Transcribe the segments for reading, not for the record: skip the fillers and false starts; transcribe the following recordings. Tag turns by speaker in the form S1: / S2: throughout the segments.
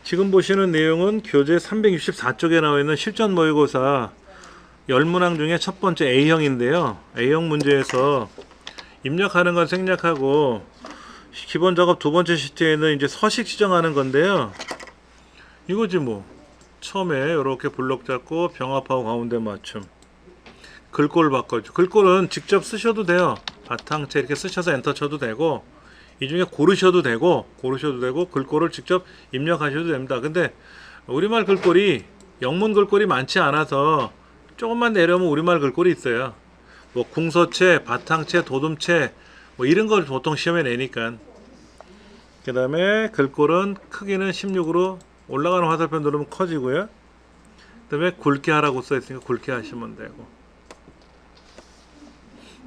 S1: 지금 보시는 내용은 교재 364쪽에 나와 있는 실전 모의고사 10문항 중에 첫 번째 A형인데요. A형 문제에서 입력하는 건 생략하고 기본 작업 두 번째 시트에는 이제 서식 지정하는 건데요. 이거지 뭐. 처음에 이렇게 블록 잡고 병합하고 가운데 맞춤. 글꼴 바꿔줘. 글꼴은 직접 쓰셔도 돼요. 바탕체 이렇게 쓰셔서 엔터 쳐도 되고, 이 중에 고르셔도 되고 글꼴을 직접 입력하셔도 됩니다. 근데 우리말 글꼴이 영문 글꼴이 많지 않아서 조금만 내려오면 우리말 글꼴이 있어요. 뭐 궁서체, 바탕체, 도둠체 뭐 이런 걸 보통 시험에 내니까. 그 다음에 글꼴은 크기는 16으로 올라가는 화살표 누르면 커지고요. 그 다음에 굵게 하라고 써있으니까 굵게 하시면 되고,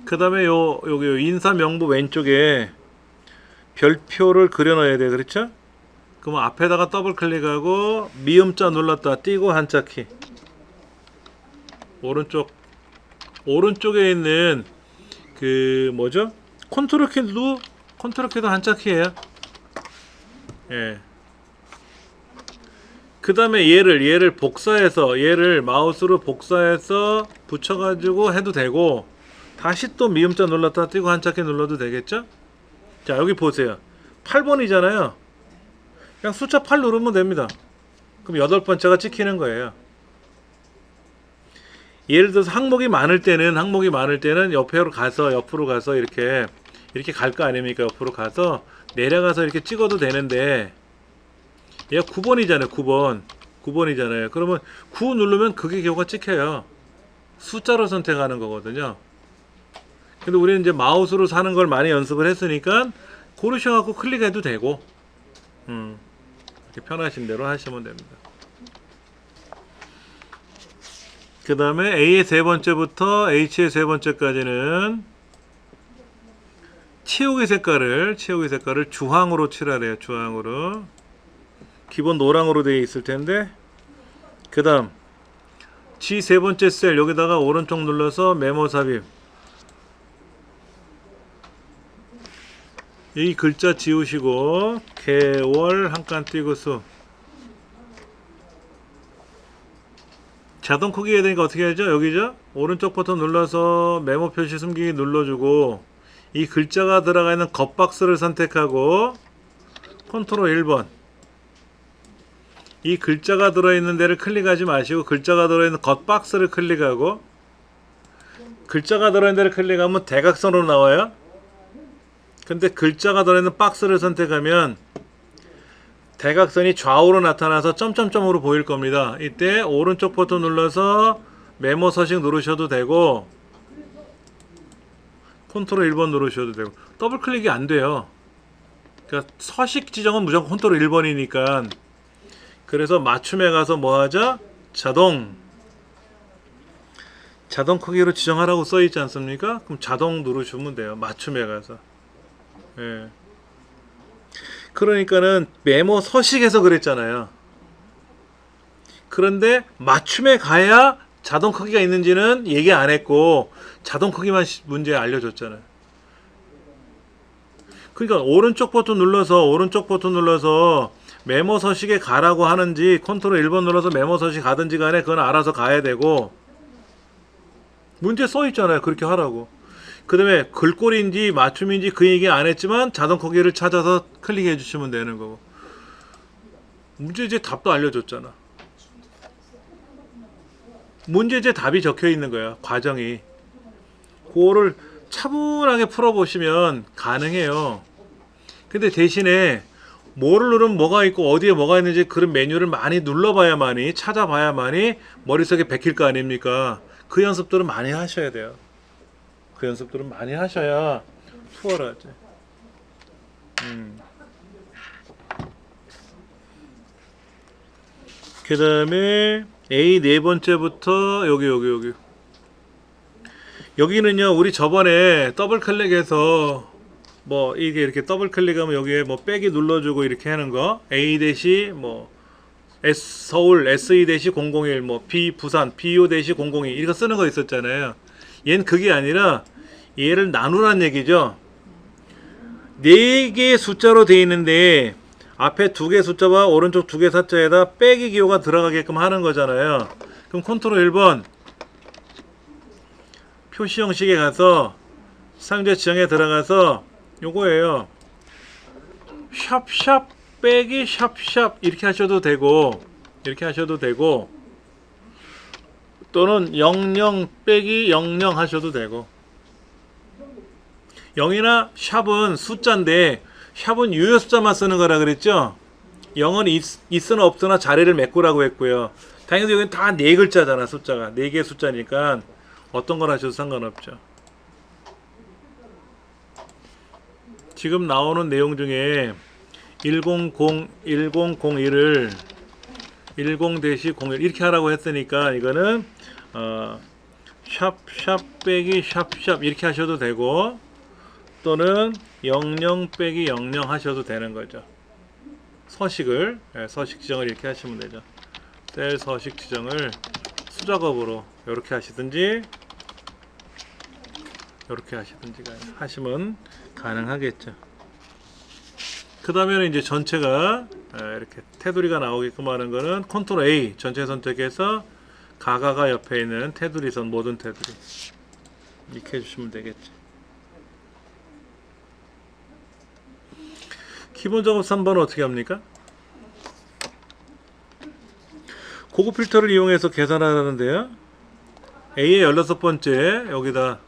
S1: 그 다음에 여기 인사 명부 왼쪽에 별표를 그려 넣어야 돼. 그렇죠? 그럼 앞에다가 더블 클릭하고 미음자 눌렀다 띄고 한자 키. 오른쪽에 있는 그 뭐죠? 컨트롤 키도 한자 키예요. 예. 그 다음에 얘를 복사해서 얘를 마우스로 복사해서 붙여가지고 해도 되고, 다시 또 미음자 눌렀다 띄고 한자 키 눌러도 되겠죠? 자, 여기 보세요. 8번이잖아요. 그냥 숫자 8 누르면 됩니다. 그럼 8번째가 찍히는 거예요. 예를 들어서 항목이 많을 때는 옆으로 가서 이렇게 갈 거 아닙니까? 옆으로 가서 내려가서 이렇게 찍어도 되는데, 얘가 9번이잖아요. 9번이잖아요. 그러면 9 누르면 그게 결과가 찍혀요. 숫자로 선택하는 거거든요. 근데 우리는 이제 마우스로 사는 걸 많이 연습을 했으니까 고르셔갖고 클릭해도 되고, 이렇게 편하신 대로 하시면 됩니다. 그 다음에 A의 세 번째부터 H의 세 번째까지는 채우기 색깔을 주황으로 칠하래요. 주황으로. 기본 노랑으로 되어 있을 텐데, 그 다음 G 세 번째 셀 여기다가 오른쪽 눌러서 메모 삽입. 이 글자 지우시고 개월 한 칸 띄고 수. 자동 크기 해야 되니까 어떻게 하죠? 여기죠? 오른쪽 버튼 눌러서 메모 표시 숨기기 눌러주고, 이 글자가 들어가 있는 겉박스를 선택하고 컨트롤 1번. 이 글자가 들어있는 데를 클릭하지 마시고 글자가 들어있는 겉박스를 클릭하고, 글자가 들어있는 데를 클릭하면 대각선으로 나와요. 근데 글자가 들어있는 박스를 선택하면 대각선이 좌우로 나타나서 점점점으로 보일 겁니다. 이때 오른쪽 버튼 눌러서 메모 서식 누르셔도 되고, 컨트롤 1번 누르셔도 되고, 더블 클릭이 안 돼요. 그러니까 서식 지정은 무조건 컨트롤 1번이니까. 그래서 맞춤에 가서 뭐 하죠? 자동 크기로 지정하라고 써 있지 않습니까? 그럼 자동 누르시면 돼요. 맞춤에 가서. 예. 그러니까는 메모 서식에서 그랬잖아요. 그런데 맞춤에 가야 자동 크기가 있는지는 얘기 안 했고, 자동 크기만 문제 알려줬잖아요. 그러니까 오른쪽 버튼 눌러서 메모 서식에 가라고 하는지 컨트롤 1번 눌러서 메모 서식 가든지 간에 그건 알아서 가야 되고, 문제 써 있잖아요. 그렇게 하라고. 그 다음에 글꼴인지 맞춤인지 그 얘기 안 했지만 자동 크기를 찾아서 클릭해 주시면 되는 거고, 문제제 답도 알려줬잖아. 문제제 답이 적혀 있는 거야. 과정이. 그거를 차분하게 풀어보시면 가능해요. 근데 대신에 뭐를 누르면 뭐가 있고 어디에 뭐가 있는지 그런 메뉴를 많이 눌러봐야만이, 찾아봐야만이 머릿속에 박힐 거 아닙니까? 그 연습들은 많이 하셔야 돼요. 그 연습들은 많이 하셔야 수월하지. 그 다음에 A 네 번째부터 여기. 여기는요, 우리 저번에 더블 클릭해서 뭐 이게 이렇게 더블 클릭하면 여기에 뭐 빼기 눌러주고 이렇게 하는 거, A 대시 뭐 S 서울 SE 대시 001 뭐 B 부산 BO 대시 002 이거 쓰는 거 있었잖아요. 얘는 그게 아니라 얘를 나누란 얘기죠. 4개의 숫자로 되어 있는데 앞에 두 개 숫자와 오른쪽 두 개 숫자에다 빼기 기호가 들어가게끔 하는 거잖아요. 그럼 컨트롤 1번 표시 형식에 가서 상자 지정에 들어가서 요거예요. 샵샵 빼기 샵샵 이렇게 하셔도 되고, 이렇게 하셔도 되고, 또는 00 빼기 00 하셔도 되고. 0이나 샵은 숫자인데 샵은 유효 숫자만 쓰는 거라 그랬죠. 0은 있으나 없으나 자리를 메꾸라고 했고요. 당연히 여기는 다 4글자잖아. 숫자가 4개의 숫자니까 어떤 걸 하셔도 상관없죠. 지금 나오는 내용 중에 1001을 10-01 이렇게 하라고 했으니까 이거는 샵샵 빼기 샵샵 이렇게 하셔도 되고, 또는 00 빼기 00 하셔도 되는 거죠. 서식을 서식 지정을 이렇게 하시면 되죠. 셀 서식 지정을 수작업으로 이렇게 하시든지 이렇게 하시든지 하시면 가능하겠죠. 그 다음에는 이제 전체가 이렇게 테두리가 나오게끔 하는 거는 컨트롤 A 전체 선택해서 가가가 옆에 있는 테두리 선 모든 테두리 이렇게 해주시면 되겠죠. 기본 작업 3번은 어떻게 합니까? 고급 필터를 이용해서 계산하는데요. A의 16번째 여기다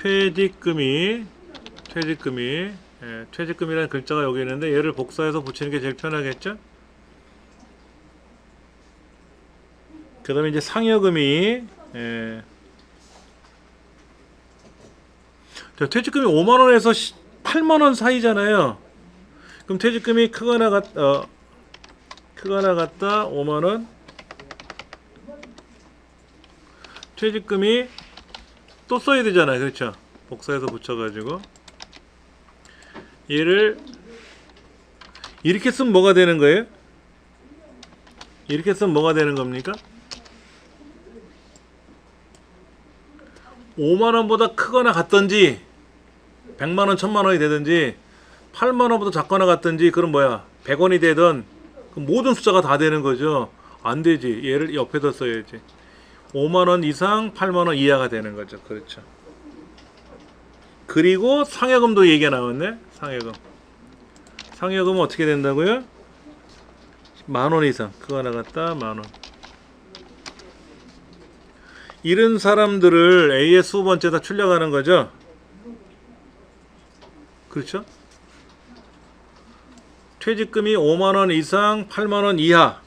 S1: 퇴직금이라는 글자가 여기 있는데 얘를 복사해서 붙이는 게 제일 편하겠죠? 그 다음에 이제 상여금이 퇴직금이 5만원에서 8만원 사이잖아요. 그럼 퇴직금이 크거나 같다 5만원, 퇴직금이 또 써야 되잖아요. 그렇죠? 복사해서 붙여가지고 얘를 이렇게 쓰면 뭐가 되는 거예요? 이렇게 쓰면 뭐가 되는 겁니까? 5만원보다 크거나 같던지 100만원, 1000만원이 되든지 8만원보다 작거나 같든지 그럼 뭐야 100원이 되든 모든 숫자가 다 되는 거죠. 안 되지. 얘를 옆에다 써야지. 5만원 이상 8만원 이하가 되는 거죠. 그렇죠. 그리고 상여금도 얘기가 나왔네. 상여금은 어떻게 된다고요? 만원 이상 그거 나갔다 만원. 이런 사람들을 A의 20번째다 출력하는 거죠. 그렇죠? 퇴직금이 5만원 이상 8만원 이하,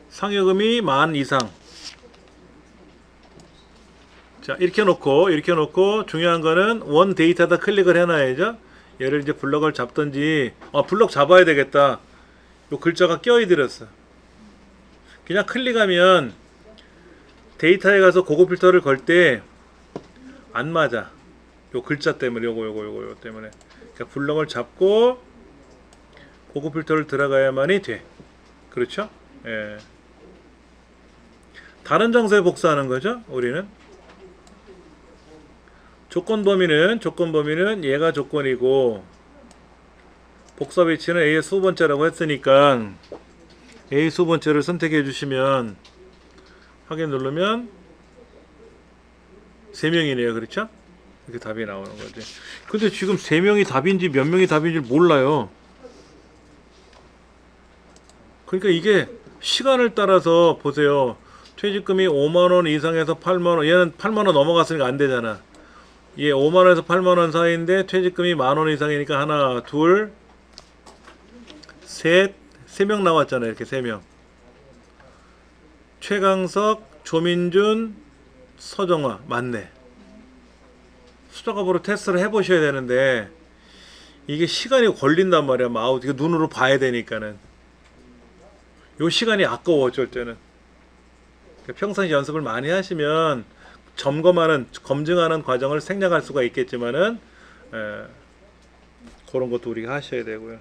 S1: 상여금이 만 이상. 자, 이렇게 놓고 중요한 거는 원 데이터다 클릭을 해놔야죠. 얘를 이제 블럭을 잡든지 블럭 잡아야 되겠다. 요 글자가 껴있들었어. 그냥 클릭하면 데이터에 가서 고급 필터를 걸 때 안 맞아. 요 글자 때문에 요거 때문에. 그러니까 블럭을 잡고 고급 필터를 들어가야만이 돼. 그렇죠? 예. 다른 장소에 복사하는 거죠. 우리는 조건 범위는 얘가 조건이고 복사 위치는 A의 20번째라고 했으니까 A 20번째를 선택해 주시면 확인 누르면 3명이네요. 그렇죠? 이렇게 답이 나오는 거지. 근데 지금 3명이 답인지 몇 명이 답인지 몰라요. 그러니까 이게 시간을 따라서 보세요. 퇴직금이 5만원 이상에서 8만원, 얘는 8만원 넘어갔으니까 안 되잖아. 얘 5만원에서 8만원 사이인데 퇴직금이 만원 이상이니까 하나, 둘, 셋, 3명 나왔잖아요. 이렇게 3명. 최강석, 조민준, 서정화 맞네. 수작업으로 테스트를 해보셔야 되는데 이게 시간이 걸린단 말이야. 마우스 이거 눈으로 봐야 되니까는 요 시간이 아까워. 어쩔 때는 평상시 연습을 많이 하시면 검증하는 과정을 생략할 수가 있겠지만은 그런 것도 우리가 하셔야 되고요.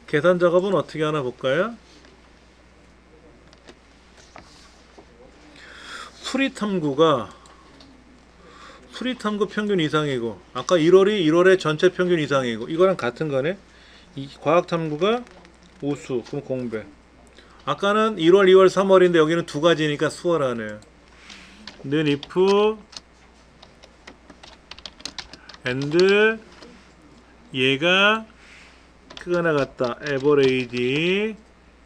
S1: 계산 작업은 어떻게 하나 볼까요? 수리 탐구가 프리탐구 평균 이상이고, 아까 1월의 전체 평균 이상이고, 이거랑 같은 거네. 이 과학탐구가 우수, 그럼 공배. 아까는 1월, 2월, 3월인데 여기는 두 가지니까 수월하네요. 는 if and 얘가 크거나 같다. average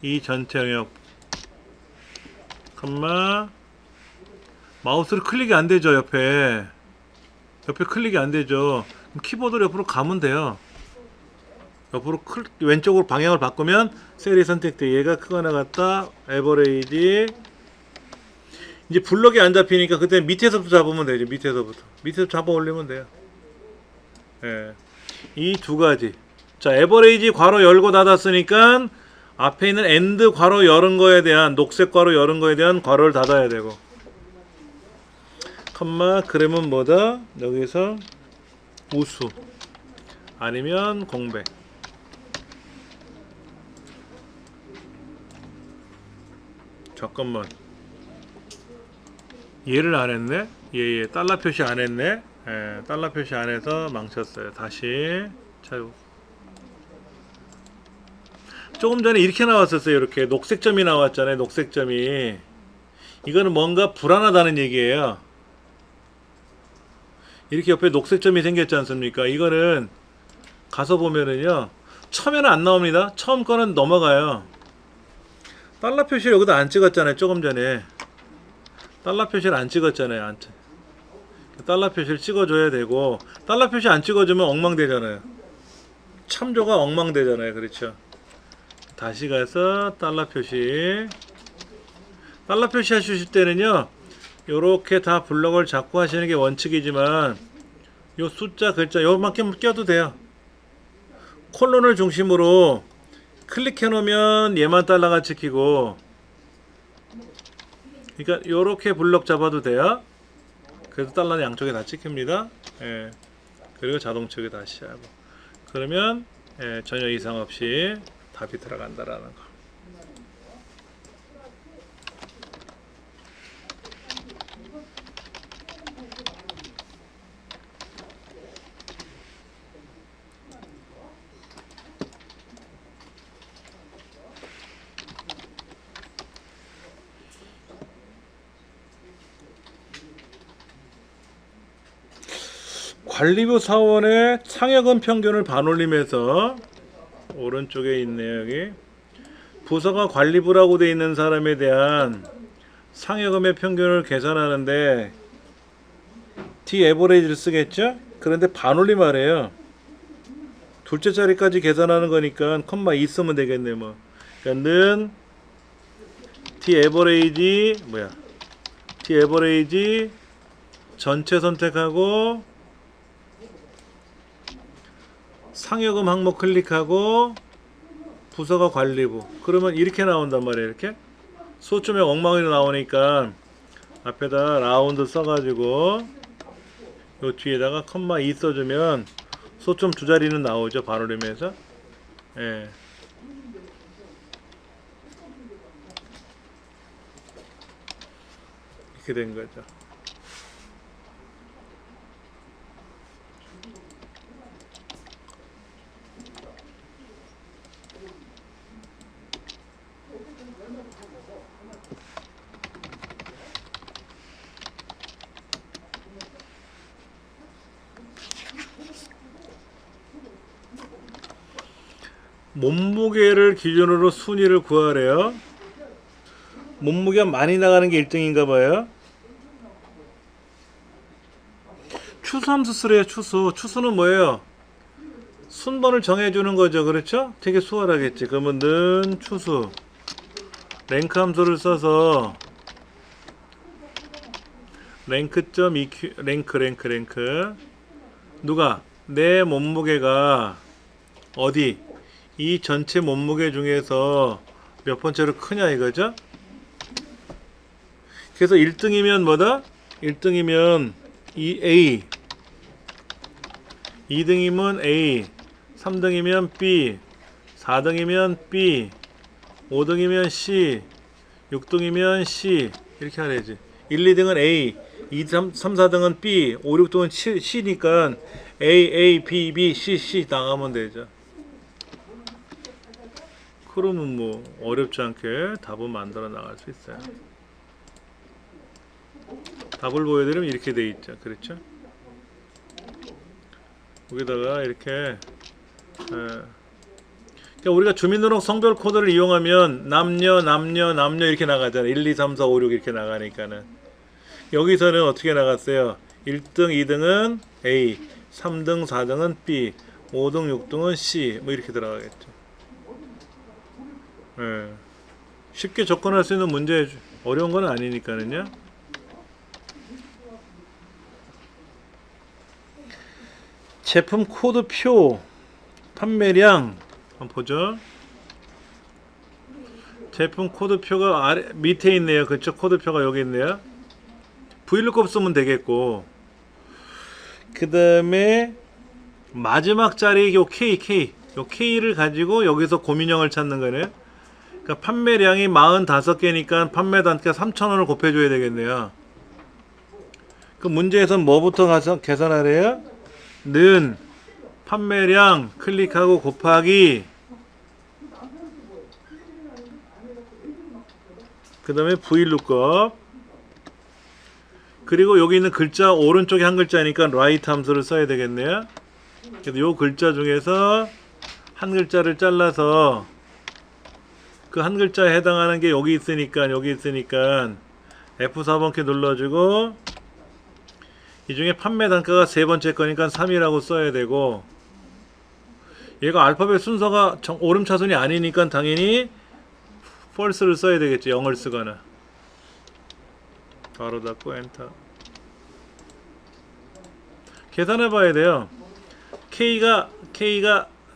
S1: 이 전체 영역, 컴마 마우스로 클릭이 안 되죠. 옆에 클릭이 안 되죠. 그럼 키보드를 옆으로 가면 돼요. 옆으로 왼쪽으로 방향을 바꾸면 셀이 선택돼. 얘가 크거나 같다. 에버레이지. 이제 블럭이 안 잡히니까 그때 밑에서부터 잡으면 되죠. 밑에서 잡아 올리면 돼요. 예. 이 두 가지. 자, 에버레이지 괄호 열고 닫았으니까 앞에 있는 엔드 괄호 열은 거에 대한, 녹색 괄호 열은 거에 대한 괄호를 닫아야 되고, 컴마 그램은 뭐다? 여기서 우수 아니면 공백. 잠깐만, 얘를 안 했네? 얘 달러 표시 안 했네? 예, 달러 표시 안 해서 망쳤어요. 다시. 자, 조금 전에 이렇게 나왔었어요. 이렇게 녹색점이 나왔잖아요. 녹색점이. 이거는 뭔가 불안하다는 얘기예요. 이렇게 옆에 녹색점이 생겼지 않습니까? 이거는 가서 보면은요, 처음에는 안 나옵니다. 처음 거는 넘어가요. 달러 표시를 여기다 안 찍었잖아요. 조금 전에 달러 표시를 안 찍었잖아요. 달러 표시를 찍어줘야 되고, 달러 표시 안 찍어주면 엉망되잖아요. 참조가 엉망되잖아요. 그렇죠? 다시 가서 달러 표시 하실 때는요, 요렇게 다 블럭을 잡고 하시는 게 원칙이지만, 요 숫자 글자 요만큼 껴도 돼요. 콜론을 중심으로 클릭해 놓으면 얘만 달러가 찍히고, 그러니까 요렇게 블럭 잡아도 돼요. 그래서 달러는 양쪽에 다 찍힙니다. 예. 그리고 자동 측에 다시 하고, 그러면 예, 전혀 이상 없이 답이 들어간다라는 거. 관리부 사원의 상여금 평균을 반올림해서, 오른쪽에 있네요. 여기 부서가 관리부라고 되어 있는 사람에 대한 상여금의 평균을 계산하는데 D 에버레이지를 쓰겠죠? 그런데 반올림 하래요. 둘째 자리까지 계산하는 거니까 컴마 2 쓰면 되겠네. 뭐 그러니까 는 D 에버레이지 전체 선택하고 상여금 항목 클릭하고 부서가 관리부. 그러면 이렇게 나온단 말이에요. 이렇게 소점에 엉망이 나오니까 앞에다 라운드 써가지고 요 뒤에다가 컴마 2 써주면 소점 두 자리는 나오죠. 반올림에서. 예. 이렇게 된 거죠. 몸무게를 기준으로 순위를 구하래요. 몸무게가 많이 나가는 게 1등인가 봐요. 추수함수 쓰래요. 추수는 뭐예요? 순번을 정해주는 거죠. 그렇죠? 되게 수월하겠지. 그러면 는 추수 랭크 함수를 써서 랭크점 EQ 랭크 누가 내 몸무게가 어디 이 전체 몸무게 중에서 몇 번째로 크냐 이거죠? 그래서 1등이면 뭐다? 1등이면 A, 2등이면 A, 3등이면 B, 4등이면 B, 5등이면 C, 6등이면 C 이렇게 하래지. 1, 2등은 A, 2, 3, 4등은 B, 5, 6등은 C니까 A, B, B, C 나가면 되죠. 그러면 뭐 어렵지 않게 답은 만들어 나갈 수 있어요. 답을 보여드리면 이렇게 돼 있죠. 그렇죠? 여기다가 이렇게 그러니까 우리가 주민등록 성별 코드를 이용하면 남녀 이렇게 나가잖아요. 1, 2, 3, 4, 5, 6 이렇게 나가니까는 여기서는 어떻게 나갔어요? 1등, 2등은 A, 3등, 4등은 B, 5등, 6등은 C 뭐 이렇게 들어가겠죠. 예. 쉽게 접근할 수 있는 문제, 어려운 건 아니니까는요. 제품 코드표 판매량 한번 보죠. 제품 코드표가 아래 밑에 있네요. 그쵸? 코드표가 여기 있네요. VLOOKUP 쓰면 되겠고, 그 다음에 마지막 자리 요 K를 가지고 여기서 고민형을 찾는 거네요. 그러니까 판매량이 45개니까 판매 단가 3,000원을 곱해줘야 되겠네요. 그 문제에선 뭐부터 가서 계산하래요? 는 판매량 클릭하고 곱하기 그 다음에 VLOOKUP 그리고 여기 있는 글자 오른쪽에 한 글자니까 write 함수를 써야 되겠네요. 그래서 요 글자 중에서 한 글자를 잘라서 그 한 글자에 해당하는 게 여기 있으니까 F4번 키 눌러주고 이 중에 판매 단가가 세 번째 거니까 3이라고 써야 되고 얘가 알파벳 순서가 오름차순이 아니니까 당연히 false를 써야 되겠지. 0을 쓰거나. 바로 닫고 엔터. 계산해 봐야 돼요. K가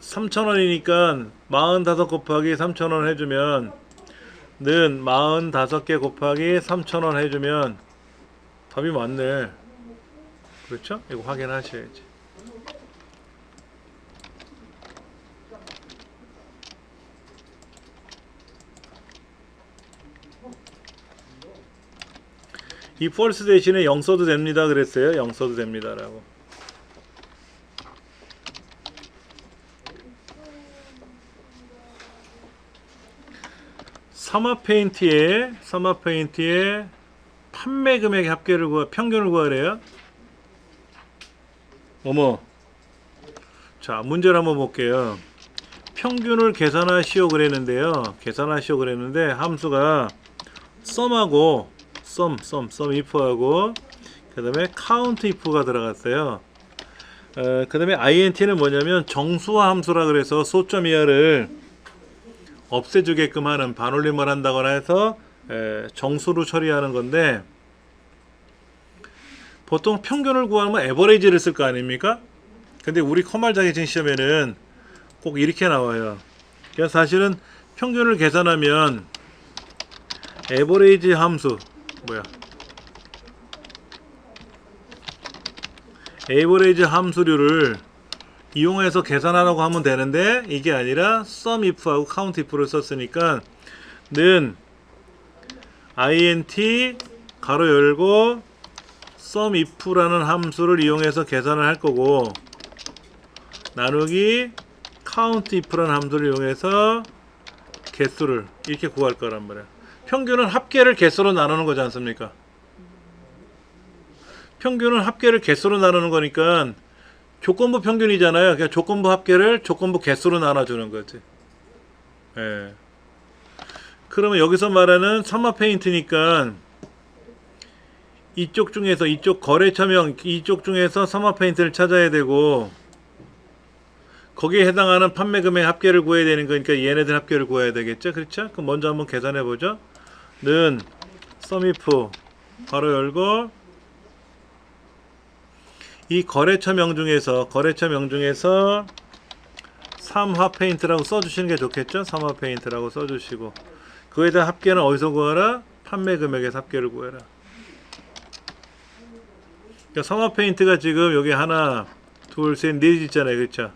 S1: 3,000원이니까 45 곱하기 3,000원 해주면 는 45개 곱하기 3,000원 해주면 답이 맞네. 그렇죠? 이거 확인하셔야지. 이 false 대신에 0 써도 됩니다 그랬어요. 0 써도 됩니다라고. 사마페인트의 판매 금액 합계를 평균을 구하래요. 자, 문제를 한번 볼게요. 평균을 계산하시오 그랬는데요. 함수가 sum하고 sum if하고 그 다음에 count if가 들어갔어요. 그 다음에 int는 뭐냐면 정수화 함수라 그래서 소점 이하를 없애주게끔 하는 반올림을 한다거나 해서 정수로 처리하는 건데 보통 평균을 구하면 에버리지를 쓸 거 아닙니까? 근데 우리 커말 자격증 시험에는 꼭 이렇게 나와요. 그래서 사실은 평균을 계산하면 에버리지 함수 에버리지 함수류를 이용해서 계산하라고 하면 되는데 이게 아니라 sum if하고 count if를 썼으니까 는 int 가로 열고 sum if라는 함수를 이용해서 계산을 할 거고 나누기 count if라는 함수를 이용해서 개수를 이렇게 구할 거란 말이야. 평균은 합계를 개수로 나누는 거지 않습니까? 평균은 합계를 개수로 나누는 거니까 조건부 평균이잖아요. 그냥 조건부 합계를 조건부 개수로 나눠주는 거지. 예. 그러면 여기서 말하는 사마페인트니까 이쪽 중에서 이쪽 거래처명 이쪽 중에서 사마페인트를 찾아야 되고 거기에 해당하는 판매 금액 합계를 구해야 되는 거니까 얘네들 합계를 구해야 되겠죠. 그렇죠? 그럼 먼저 한번 계산해 보죠. 는 sum if 가로 열고 이 거래처명 중에서 삼화페인트라고 써주시는 게 좋겠죠. 삼화페인트라고 써주시고 그거에 대한 합계는 어디서 구하라? 판매 금액에서 합계를 구해라. 그러니까 삼화페인트가 지금 여기 하나 둘 셋 넷 있잖아요. 그렇죠?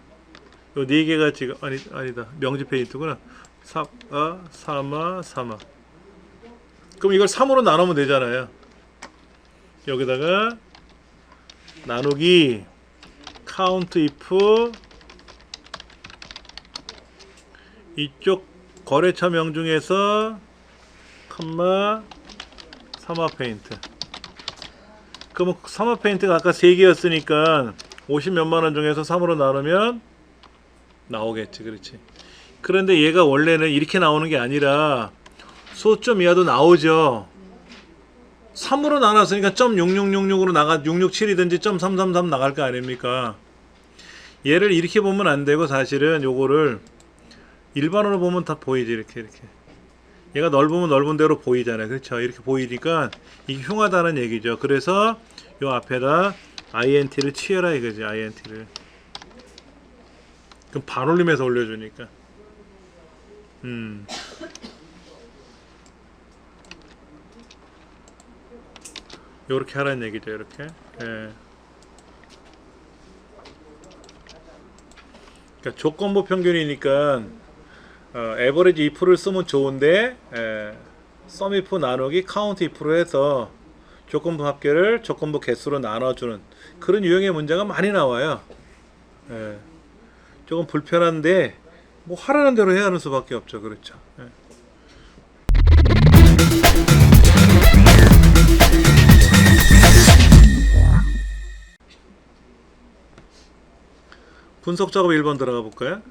S1: 요 네 개가 지금 아니다 명지페인트구나. 삼화 그럼 이걸 3으로 나누면 되잖아요. 여기다가 나누기 count if 이쪽 거래처 명중에서 컴마 사마 페인트. 그럼 사마 페인트가 아까 3개였으니까 50 몇만 원 중에서 3으로 나누면 나오겠지. 그렇지. 그런데 얘가 원래는 이렇게 나오는 게 아니라 소점 이하도 나오죠. 3으로 나눴으니까 .6666으로 나가 667이든지 .333 나갈 거 아닙니까? 얘를 이렇게 보면 안 되고 사실은 요거를 일반으로 보면 다 보이지. 이렇게 얘가 넓으면 넓은 대로 보이잖아요. 그렇죠? 이렇게 보이니까 이게 흉하다는 얘기죠. 그래서 요 앞에다 int를 취해라 이거지. int를. 그럼 반올림해서 올려주니까. 요렇게 하라는 얘기죠. 이렇게. 예. 그러니까 조건부 평균이니까 에버리지 if를 쓰면 좋은데 sum if 나누기 count if로 해서 조건부 합계를 조건부 개수로 나눠주는 그런 유형의 문제가 많이 나와요. 예. 조금 불편한데 뭐 하라는 대로 해야 하는 수밖에 없죠. 그렇죠. 예. 분석 작업 1번 들어가 볼까요?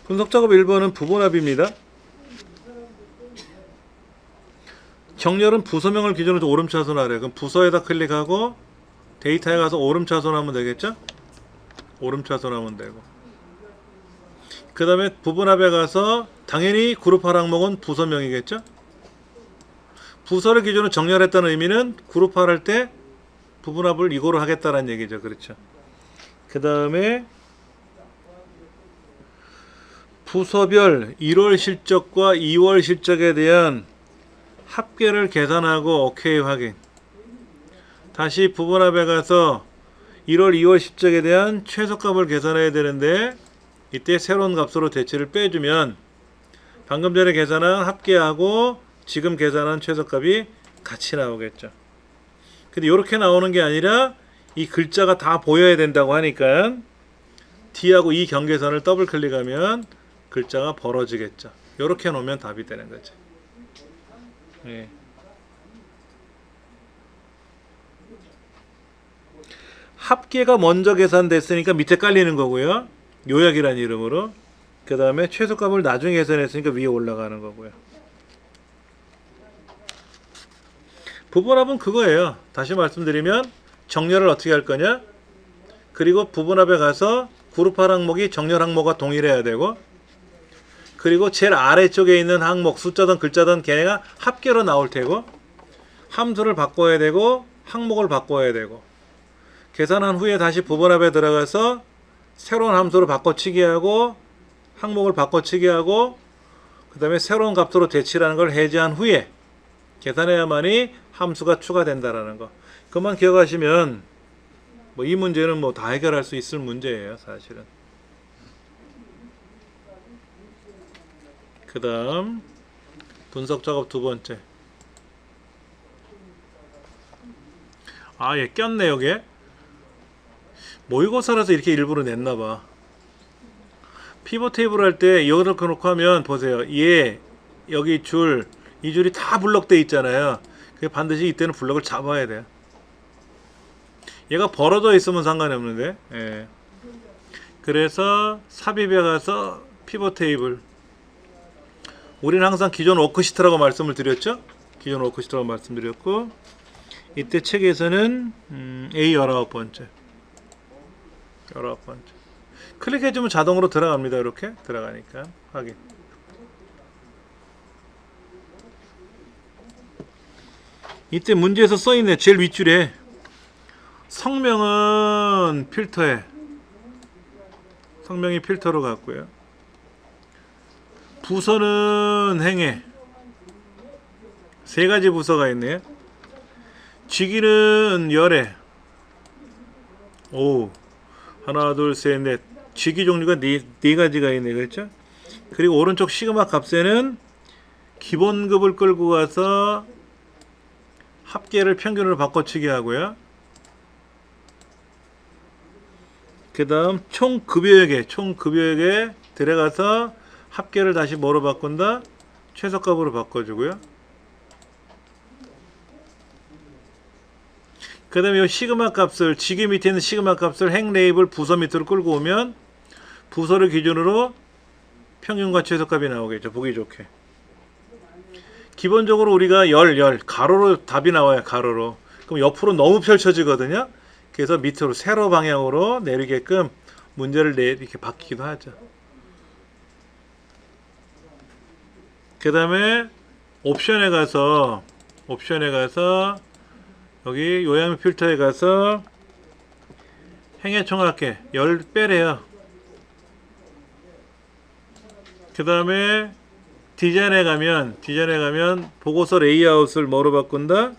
S1: 분석 작업 1번은 부분합입니다. 정렬은 부서명을 기준으로 오름차순하래요. 그럼 부서에다 클릭하고 데이터에 가서 오름차순하면 되겠죠? 오름차순하면 되고. 그 다음에 부분합에 가서 당연히 그룹할 항목은 부서명이겠죠? 부서를 기준으로 정렬했다는 의미는 그룹할 할 때 부분합을 이거로 하겠다는 얘기죠. 그렇죠. 그 다음에 부서별 1월 실적과 2월 실적에 대한 합계를 계산하고 오케이 확인. 다시 부분합에 가서 1월 2월 실적에 대한 최소값을 계산해야 되는데 이때 새로운 값으로 대치를 빼주면 방금 전에 계산한 합계하고 지금 계산한 최소값이 같이 나오겠죠. 근데 이렇게 나오는 게 아니라 이 글자가 다 보여야 된다고 하니까 D하고 E 경계선을 더블 클릭하면 글자가 벌어지겠죠. 이렇게 놓으면 답이 되는 거죠. 예. 합계가 먼저 계산됐으니까 밑에 깔리는 거고요. 요약이라는 이름으로. 그 다음에 최소값을 나중에 계산했으니까 위에 올라가는 거고요. 부분합은 그거예요. 다시 말씀드리면 정렬을 어떻게 할 거냐, 그리고 부분합에 가서 그룹할 항목이 정렬 항목과 동일해야 되고, 그리고 제일 아래쪽에 있는 항목 숫자든 글자든 걔네가 합계로 나올 테고, 함수를 바꿔야 되고 항목을 바꿔야 되고, 계산한 후에 다시 부분합에 들어가서 새로운 함수로 바꿔치기 하고 항목을 바꿔치기 하고 그 다음에 새로운 값으로 대치라는 걸 해제한 후에 계산해야만이 함수가 추가된다라는 거. 그것만 기억하시면 뭐 이 문제는 뭐 다 해결할 수 있을 문제예요, 사실은. 그 다음 분석 작업 두 번째. 아, 얘 꼈네. 여기에 모의고사라서 이렇게 일부러 냈나봐. 피벗 테이블 할 때 여기를 놓고 하면 보세요. 얘 여기 줄, 이 줄이 다 블럭돼 있잖아요. 반드시 이때는 블럭을 잡아야 돼요. 얘가 벌어져 있으면 상관이 없는데. 예. 그래서 삽입에 가서 피벗 테이블. 우리는 항상 기존 워크시트라고 말씀을 드렸죠. 기존 워크시트라고 말씀드렸고, 이때 책에서는 A 19번째. 19번째. 클릭해주면 자동으로 들어갑니다. 이렇게 들어가니까 확인. 이때 문제에서 써있네. 제일 윗줄에 성명은 필터에, 성명이 필터로 갔고요. 부서는 행에, 세 가지 부서가 있네요. 쥐기는 열에. 오, 하나 둘 셋 넷. 쥐기 종류가 네 가지가 있네. 그렇죠? 그리고 오른쪽 시그마 값에는 기본급을 끌고 가서 합계를 평균으로 바꿔치기 하고요. 그 다음 총급여액에 들어가서 합계를 다시 뭐로 바꾼다? 최저값으로 바꿔주고요. 그 다음에 이 시그마 값을, 지기 밑에 있는 시그마 값을 핵 레이블 부서 밑으로 끌고 오면 부서를 기준으로 평균과 최저값이 나오겠죠. 보기 좋게. 기본적으로 우리가 가로로 답이 나와요. 가로로. 그럼 옆으로 너무 펼쳐지거든요. 그래서 밑으로 세로 방향으로 내리게끔 문제를 이렇게 바뀌기도 하죠. 그 다음에 옵션에 가서 여기 요약 필터에 가서 행의 총합계 10배래요. 그 다음에 디자인에 가면 보고서 레이아웃을 뭐로 바꾼다?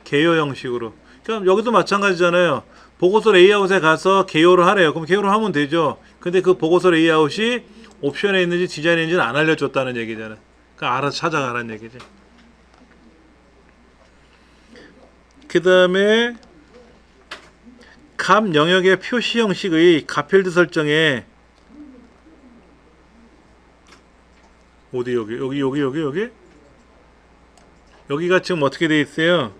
S1: 개요 형식으로. 그럼 여기도 마찬가지잖아요. 보고서 레이아웃에 가서 개요를 하래요. 그럼 개요를 하면 되죠. 근데 그 보고서 레이아웃이 옵션에 있는지 디자인에 있는지는 안 알려줬다는 얘기잖아요. 그러니까 알아서 찾아가라는 얘기지. 그 다음에 값 영역의 표시 형식의 값필드 설정에 어디 여기가 지금 어떻게 돼 있어요?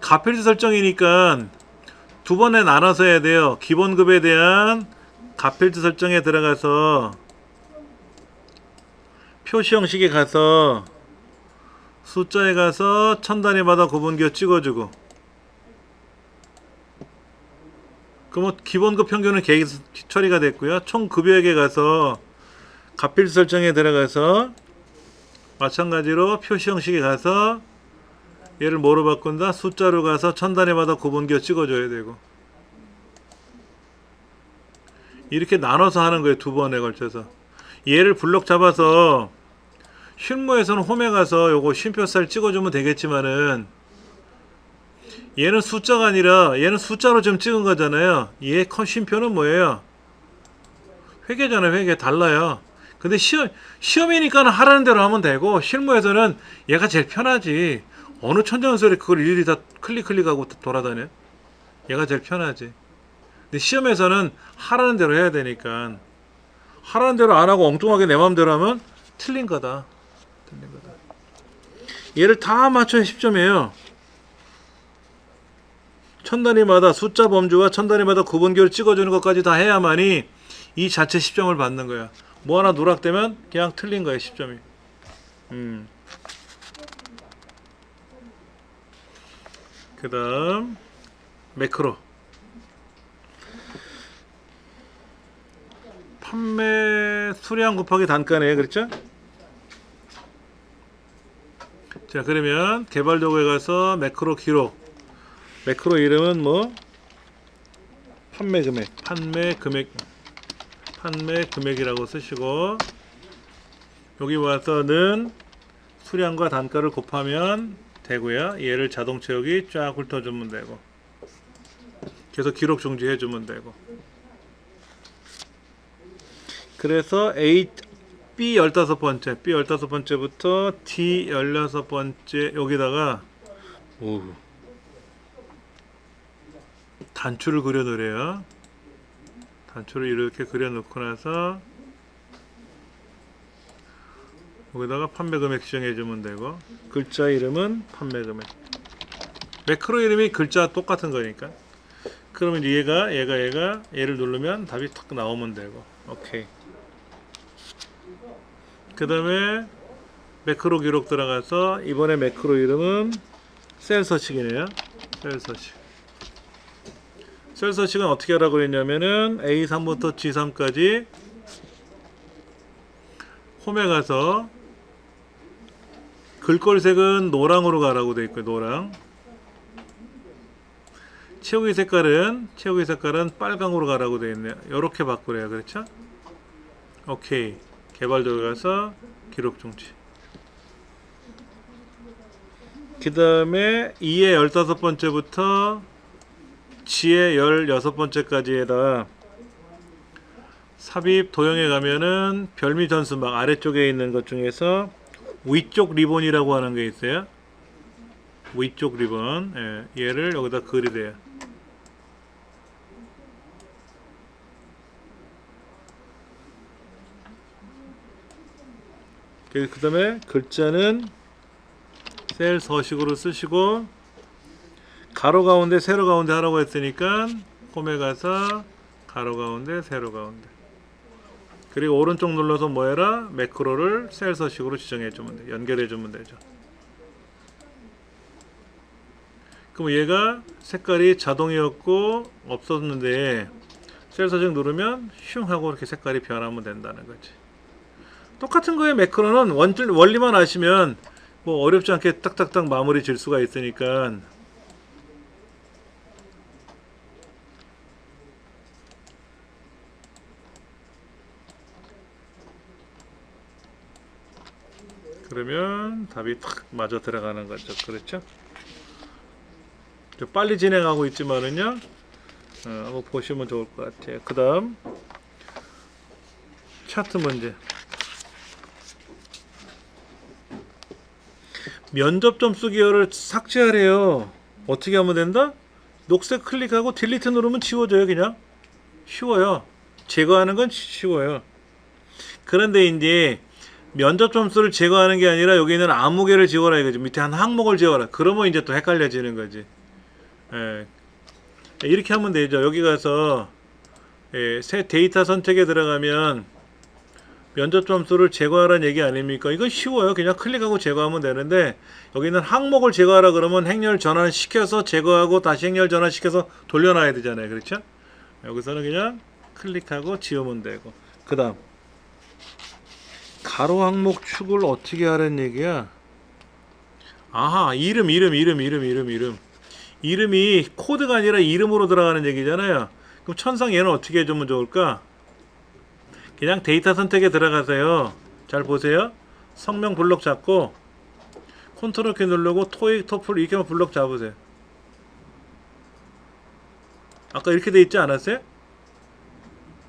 S1: 값필드 설정이니까 두 번에 나눠서 해야 돼요. 기본급에 대한 값필드 설정에 들어가서 표시 형식에 가서 숫자에 가서 천 단위마다 구분기호 찍어주고, 그러면 기본급 평균은 계획 처리가 됐고요. 총 급여액에 가서 값필드 설정에 들어가서 마찬가지로 표시 형식에 가서 얘를 뭐로 바꾼다? 숫자로 가서 천 단위마다 구분기호 찍어줘야 되고, 이렇게 나눠서 하는 거예요. 두 번에 걸쳐서. 얘를 블록 잡아서 실무에서는 홈에 가서 요거 쉼표살 찍어주면 되겠지만은 얘는 숫자가 아니라 얘는 숫자로 좀 찍은 거잖아요. 얘 쉼표는 뭐예요? 회계잖아요. 회계 달라요. 근데 시험이니까 하라는 대로 하면 되고, 실무에서는 얘가 제일 편하지. 어느 천장소리 그걸 일일이 다 클릭하고 돌아다녀? 얘가 제일 편하지. 근데 시험에서는 하라는 대로 해야 되니까, 하라는 대로 안 하고 엉뚱하게 내 마음대로 하면 틀린 거다. 얘를 다 맞춰야 10점이에요. 천 단위마다 숫자 범주와 천 단위마다 구분기호를 찍어주는 것까지 다 해야만이 이 자체 10점을 받는 거야. 뭐 하나 누락되면 그냥 틀린 거야. 10점이. 그 다음 매크로. 판매 수량 곱하기 단가네. 그렇죠? 자, 그러면 개발 도구에 가서 매크로 기록. 매크로 이름은 뭐? 판매 금액이라고 쓰시고, 여기 와서는 수량과 단가를 곱하면 되고요. 얘를 자동 채우기 쫙 훑어주면 되고, 계속 기록 중지해 주면 되고. 그래서 B 15번째부터 D 16번째 여기다가 단추를 그려 놓으래요. 단추를 이렇게 그려 놓고 나서 여기다가 판매 금액 지정해 주면 되고, 글자 이름은 판매 금액. 매크로 이름이 글자 똑같은 거니까. 그러면 얘를 누르면 답이 탁 나오면 되고. 오케이. 그 다음에 매크로 기록 들어가서, 이번에 매크로 이름은 셀 서식이네요. 셀 서식은 어떻게 하라고 그랬냐면은 A3부터 G3까지 홈에 가서 글꼴색은 노랑으로 가라고 돼 있고요. 노랑. 채우기 색깔은 빨강으로 가라고 돼 있네요. 요렇게 바꾸래요. 그렇죠? 오케이. 개발 들어가서 기록 중지. 그 다음에 2의 15번째부터 G의 16번째까지에다 삽입 도형에 가면은 별미 전수막 아래쪽에 있는 것 중에서 위쪽 리본이라고 하는 게 있어요. 위쪽 리본. 예, 얘를 여기다 그리래요. 그 다음에 글자는 셀 서식으로 쓰시고, 가로 가운데 세로 가운데 하라고 했으니까 홈에 가서 가로 가운데 세로 가운데, 그리고 오른쪽 눌러서 뭐 해라? 매크로를 셀 서식으로 지정해 주면 돼. 연결해 주면 되죠. 그럼 얘가 색깔이 자동이었고 없었는데 셀 서식 누르면 슝 하고 이렇게 색깔이 변하면 된다는 거지. 똑같은 거에 매크로는 원리만 아시면 뭐 어렵지 않게 딱딱딱 마무리 질 수가 있으니까. 그러면 답이 탁 맞아 들어가는 거죠. 그렇죠? 빨리 진행하고 있지만은요, 한번 보시면 좋을 것 같아요. 그 다음 차트 문제. 면접 점수 기호를 삭제하래요. 어떻게 하면 된다? 녹색 클릭하고 딜리트 누르면 지워져요. 그냥 쉬워요. 제거하는 건 쉬워요. 그런데 이제 면접 점수를 제거하는 게 아니라 여기 있는 아무 개를 지워라 이거지. 밑에 한 항목을 지워라. 그러면 이제 또 헷갈려지는 거지. 예. 이렇게 하면 되죠. 여기 가서 새 데이터 선택에 들어가면 면접 점수를 제거하라는 얘기 아닙니까? 이건 쉬워요. 그냥 클릭하고 제거하면 되는데, 여기는 항목을 제거하라 그러면 행렬 전환시켜서 제거하고 다시 행렬 전환시켜서 돌려놔야 되잖아요. 그렇죠? 여기서는 그냥 클릭하고 지우면 되고. 그 다음 가로 항목 축을 어떻게 하라는 얘기야? 아하, 이름이 코드가 아니라 이름으로 들어가는 얘기잖아요. 그럼 천상 얘는 어떻게 해주면 좋을까? 그냥 데이터 선택에 들어가세요. 잘 보세요. 성명 블록 잡고 컨트롤 키 누르고 토익, 토플 이렇게만 블록 잡으세요. 아까 이렇게 돼 있지 않았어요?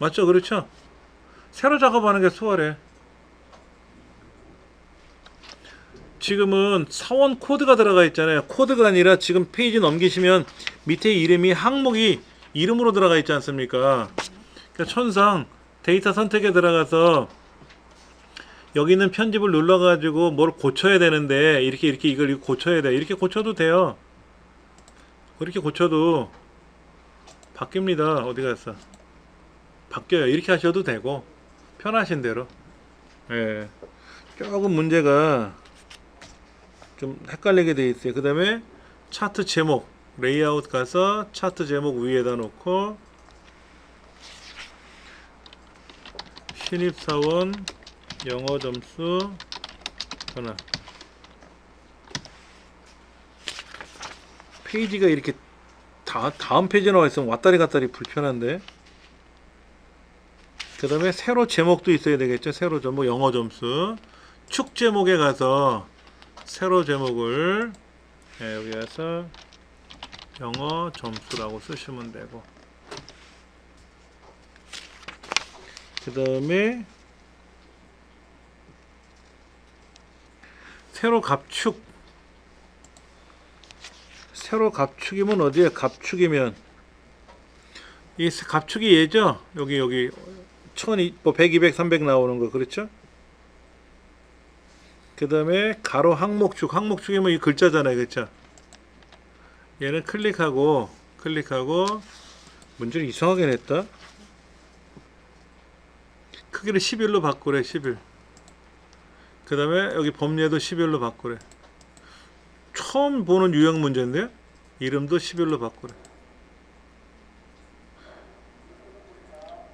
S1: 맞죠? 그렇죠? 새로 작업하는 게 수월해. 지금은 사원 코드가 들어가 있잖아요. 코드가 아니라 지금 페이지 넘기시면 밑에 이름이 항목이 이름으로 들어가 있지 않습니까? 그러니까 천상 데이터 선택에 들어가서 여기 있는 편집을 눌러가지고 뭘 고쳐야 되는데 이렇게 이걸 고쳐야 돼. 이렇게 고쳐도 돼요. 이렇게 고쳐도 바뀝니다. 어디 갔어? 바뀌어요. 이렇게 하셔도 되고 편하신 대로. 예. 조금 문제가 좀 헷갈리게 돼 있어요. 그 다음에 차트 제목 레이아웃 가서 차트 제목 위에다 놓고 신입사원 영어 점수 하나. 페이지가 이렇게 다음 페이지 나와 있으면 왔다리 갔다리 불편한데. 그 다음에 세로 제목도 있어야 되겠죠. 세로 제목 영어 점수. 축 제목에 가서 세로 제목을 여기 가서 영어 점수라고 쓰시면 되고, 그 다음에 세로 갑축이면 어디에? 갑축이면 이 갑축이 얘죠. 여기 1000, 뭐 100, 200, 300 나오는 거. 그렇죠? 그 다음에 가로 항목축이면 이 글자잖아요. 그렇죠? 얘는 클릭하고 문제를 이상하게 냈다. 크기를 11로 바꾸래. 11. 그 다음에 여기 범례도 11로 바꾸래. 처음 보는 유형 문제인데 이름도 11로 바꾸래.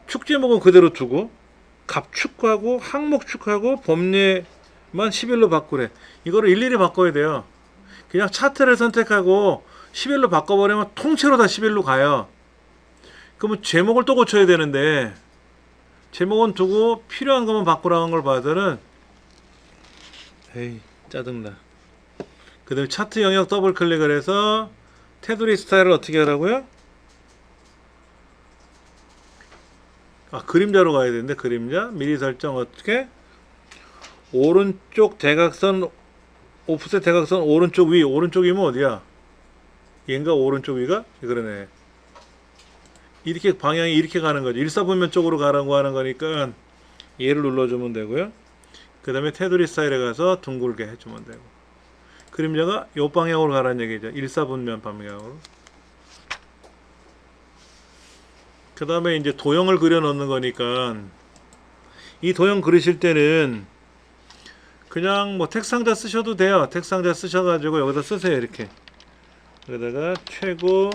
S1: 축 제목은 그대로 두고 갑축하고 항목축하고 범례만 11로 바꾸래. 이거를 일일이 바꿔야 돼요. 그냥 차트를 선택하고 11로 바꿔버리면 통째로 다 11로 가요. 그러면 제목을 또 고쳐야 되는데, 제목은 두고 필요한 것만 바꾸라는 걸 봐서는 에이 짜증나. 그 다음에 차트 영역 더블 클릭을 해서 테두리 스타일을 어떻게 하라고요? 그림자로 가야 되는데, 그림자 미리 설정 어떻게? 오른쪽 대각선, 오프셋 대각선 오른쪽 위. 오른쪽 위면 어디야? 얘인가? 오른쪽 위가? 그러네. 이렇게 방향이 이렇게 가는 거죠. 일사분면 쪽으로 가라고 하는 거니까 얘를 눌러주면 되고요. 그 다음에 테두리 스타일에 가서 둥글게 해주면 되고, 그림자가 요 방향으로 가라는 얘기죠. 일사분면 방향으로. 그 다음에 이제 도형을 그려 넣는 거니까, 이 도형 그리실 때는 그냥 뭐 텍상자 쓰셔도 돼요. 텍상자 쓰셔가지고 여기다 쓰세요. 이렇게 여기다가 최고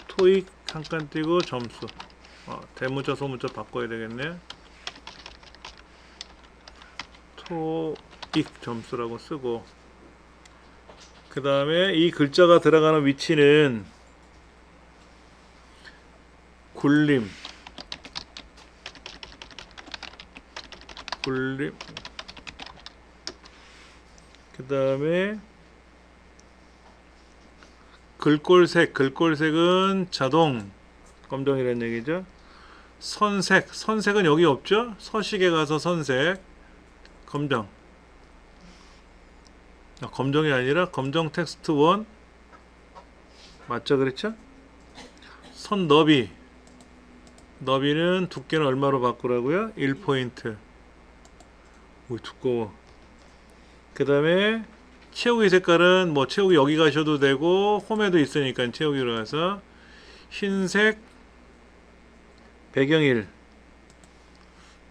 S1: 토익 한 칸 띄고 점수, 대문자 소문자 바꿔야 되겠네. 토익 점수라고 쓰고, 그 다음에 이 글자가 들어가는 위치는 굴림, 그 다음에 글꼴색은 자동 검정이라는 얘기죠. 선색은 여기 없죠. 서식에 가서 선색 검정, 검정이 아니라 검정 텍스트 1 맞죠? 그랬죠? 선 너비는 두께는 얼마로 바꾸라고요? 1포인트. 오, 두꺼워. 그 다음에 채우기 색깔은 뭐 채우기 여기 가셔도 되고 홈에도 있으니까 채우기로 가서 흰색 배경 1.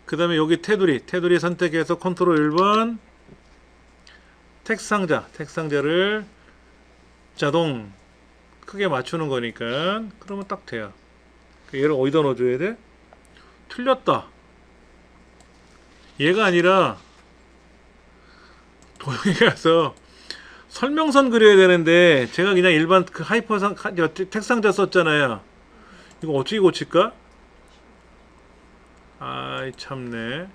S1: 그 다음에 여기 테두리 선택해서 컨트롤 1번 텍상자를 자동 크게 맞추는 거니까 그러면 딱 돼요. 얘를 어디다 넣어줘야 돼? 틀렸다. 얘가 아니라 도형에 가서 설명선 그려야 되는데 제가 그냥 일반 그 텍상자 썼잖아요. 이거 어떻게 고칠까? 아이 참네.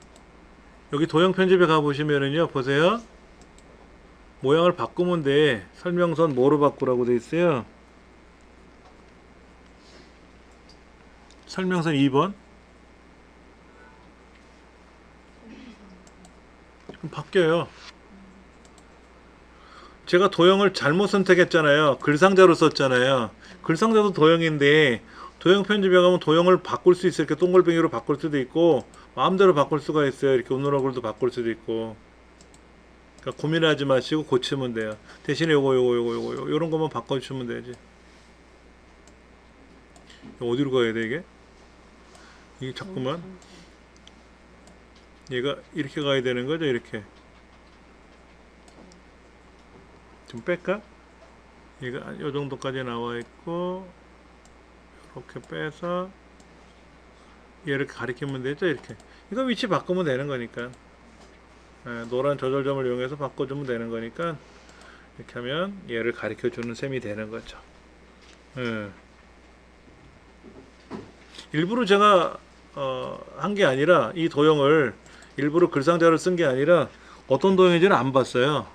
S1: 여기 도형 편집에 가보시면은요, 보세요. 모양을 바꾸면 돼. 설명선 뭐로 바꾸라고 돼 있어요? 설명선 2번. 그럼 바뀌어요. 제가 도형을 잘못 선택했잖아요. 글상자로 썼잖아요. 글상자도 도형인데 도형 편집에 가면 도형을 바꿀 수 있어요. 이렇게 동글뱅이로 바꿀 수도 있고 마음대로 바꿀 수가 있어요. 이렇게 우누라글도 바꿀 수도 있고. 그러니까 고민하지 마시고 고치면 돼요. 대신에 요거 요런 것만 바꿔주시면 되지. 어디로 가야 돼 이게? 이게 자꾸만 얘가 이렇게 가야 되는 거죠. 이렇게 좀 뺄까? 얘가 요 정도까지 나와 있고 이렇게 빼서 얘를 가리키면 되죠. 이렇게 이거 위치 바꾸면 되는 거니까, 노란 조절점을 이용해서 바꿔주면 되는 거니까 이렇게 하면 얘를 가리켜 주는 셈이 되는 거죠. 일부러 제가 한 게 아니라 이 도형을 일부러 글상자를 쓴 게 아니라 어떤 도형인지는 안 봤어요.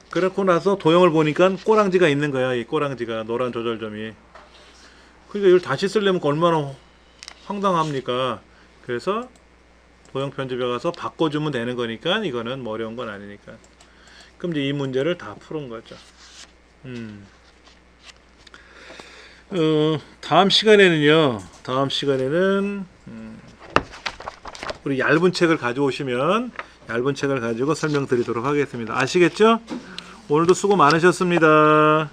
S1: 그렇고 나서 도형을 보니까 꼬랑지가 있는 거야. 이 꼬랑지가 노란 조절점이. 그러니까 이걸 다시 쓰려면 얼마나 황당합니까? 그래서 도형 편집에 가서 바꿔주면 되는 거니까 이거는 뭐 어려운 건 아니니까. 그럼 이제 이 문제를 다 푸는 거죠. 다음 시간에는 우리 얇은 책을 가져오시면 얇은 책을 가지고 설명드리도록 하겠습니다. 아시겠죠? 오늘도 수고 많으셨습니다.